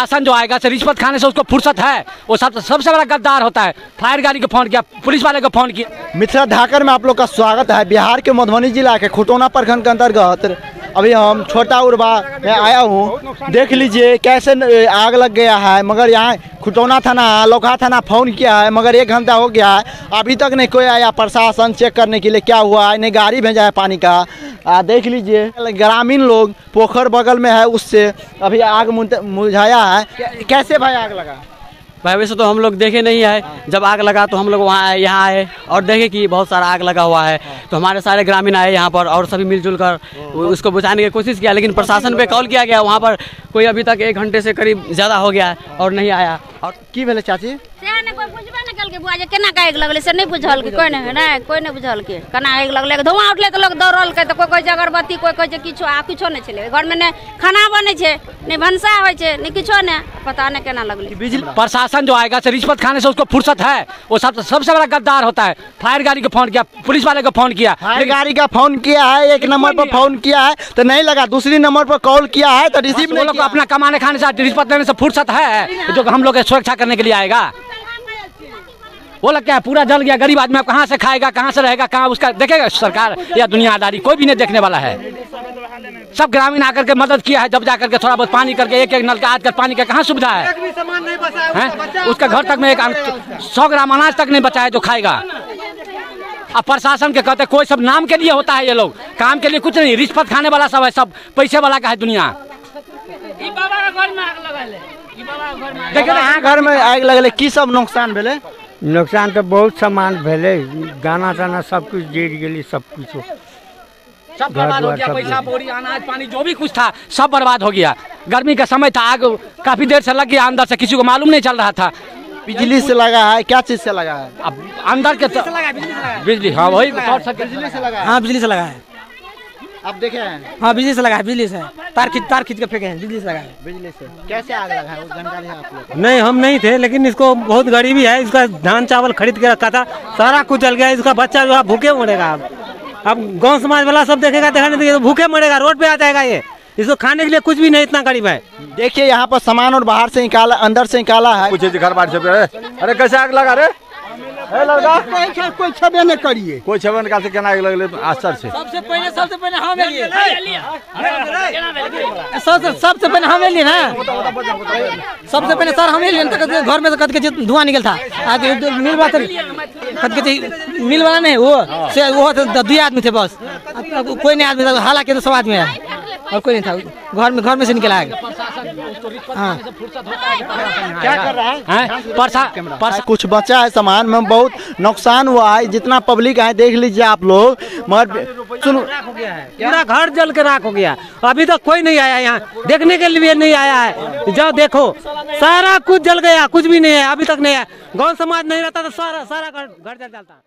प्रशासन जो आएगा से रिश्वत खाने से उसको फुर्सत है, वो सबसे बड़ा गद्दार होता है। फायर गाड़ी को फोन किया, पुलिस वाले को फोन किया। मिथिला ढाकर में आप लोग का स्वागत है। बिहार के मधुबनी जिला के खुटौना प्रखंड के अंतर्गत अभी हम छोटा उरबा में आया हूँ। देख लीजिए कैसे आग लग गया है, मगर यहाँ खुटौना थाना, लोखा थाना फोन किया है, मगर 1 घंटा हो गया है, अभी तक नहीं कोई आया प्रशासन चेक करने के लिए क्या हुआ है। नहीं गाड़ी भेजा है पानी का। देख लीजिए ग्रामीण लोग पोखर बगल में है, उससे अभी आग मुझाया है। कैसे भाई आग लगा? भाई वैसे तो हम लोग देखे नहीं है, जब आग लगा तो हम लोग वहाँ आए, यहाँ आए और देखे कि बहुत सारा आग लगा हुआ है, तो हमारे सारे ग्रामीण आए यहाँ पर और सभी मिलजुल कर उसको बुझाने की कोशिश किया, लेकिन प्रशासन पे कॉल किया गया, वहाँ पर कोई अभी तक 1 घंटे से करीब ज़्यादा हो गया है और नहीं आया। और की भेले चाची? केना का आग लगले से नहीं बुझल के, कोई नहीं बुझल के केना आग लगले। धुआं उठले तो लोग दौड़ल के, तो कोई कहै छै अगरबत्ती, कोई कहै छै किछो नहीं छले घर में, ने खाना बने छे, ने भनसा होय छे, ने किछो ने, पता नहीं केना लगले। बिजली प्रशासन जो आएगा से रिश्वत खाने से उसको फुर्सत है, वो सबसे बड़ा गद्दार होता है। फायर गाड़ी को फोन किया, पुलिस वाले को फोन किया, फायर गाड़ी का फोन किया है, 1 नंबर पर फोन किया है तो नहीं लगा, दूसरी नंबर पर कॉल किया है तो रिसीव नहीं किया। अपना कमाने खाने से रिश्वत लेने से फुर्सत है, जो हम लोग सुरक्षा करने के लिए आएगा। वो लग क्या है, पूरा जल गया, गरीब आदमी कहाँ से खाएगा, कहाँ से रहेगा, कहाँ उसका देखेगा सरकार या दुनियादारी, कोई भी नहीं देखने वाला है। सब ग्रामीण आकर के मदद किया है, जब जाकर के थोड़ा बहुत पानी करके 1-1 नल का आजकल पानी का कहाँ सुविधा है? उसका घर तक में 100 ग्राम अनाज तक नहीं बचा है जो खाएगा। अब प्रशासन के कहते कोई सब नाम के लिए होता है, ये लोग काम के लिए कुछ नहीं, रिश्वत खाने वाला सब है, सब पैसे वाला का है दुनिया। देखिए घर में आग लगले, की सब नुकसान भेले? नुकसान तो बहुत सामान भेले, गाना ताना सब कुछ जड़ गई, सब कुछ सब बर्बाद हो गया, पैसा बोरी अनाज पानी जो भी कुछ था सब बर्बाद हो गया। गर्मी का समय था, आग काफी देर से लग गया अंदर से, किसी को मालूम नहीं चल रहा था। बिजली से लगा है, क्या चीज से लगा है? अब अंदर के बिजली, हाँ वही बिजली से लगा है। हाँ बिजली से लगा है, आप देखे हैं? हाँ बिजली से लगा है, बिजली से तार खींच के फेंके हैं, बिजली से लगा है। बिजली से कैसे आग लगा है, वो जानकारी है आप लोग? नहीं हम नहीं थे, लेकिन इसको बहुत गरीबी है, इसका धान चावल खरीद के रखा था, सारा कुछ जल गया, इसका बच्चा जो है भूखे मरेगा। अब गांव समाज वाला सब देखेगा, देखने देगा, भूखे मरेगा, रोड पे आ जाएगा ये, इसको खाने के लिए कुछ भी नहीं, इतना गरीब है। देखिए यहाँ पर सामान और बाहर से निकाला, अंदर से निकाला है। कुछ घर बार से, अरे कैसे आग लगा रे? कोई छबे नहीं करिए, कोई छबे निकाल से केना आग लगले आश्चर्य से। सबसे पहले हम एलिए ना, सबसे पहले सर हम एलिए, घर में तो कद के धुआं निकल था, मिल बात मिल वाला नहीं, वो 2 आदमी थे बस, कोई नहीं आदमी था, हालांकि तो सब आदमी है और कोई नहीं था, घर में से निकला है। हाँ क्या कर रहा है? कुछ बचा है सामान में, बहुत नुकसान हुआ है, जितना पब्लिक है देख लीजिए आप लोग, मगर पूरा घर जल के राख हो गया। अभी तक कोई नहीं आया यहाँ देखने के लिए, नहीं आया है, जाओ देखो सारा कुछ जल गया, कुछ भी नहीं है, अभी तक नहीं है। गांव समाज नहीं रहता तो सारा घर जल जाता।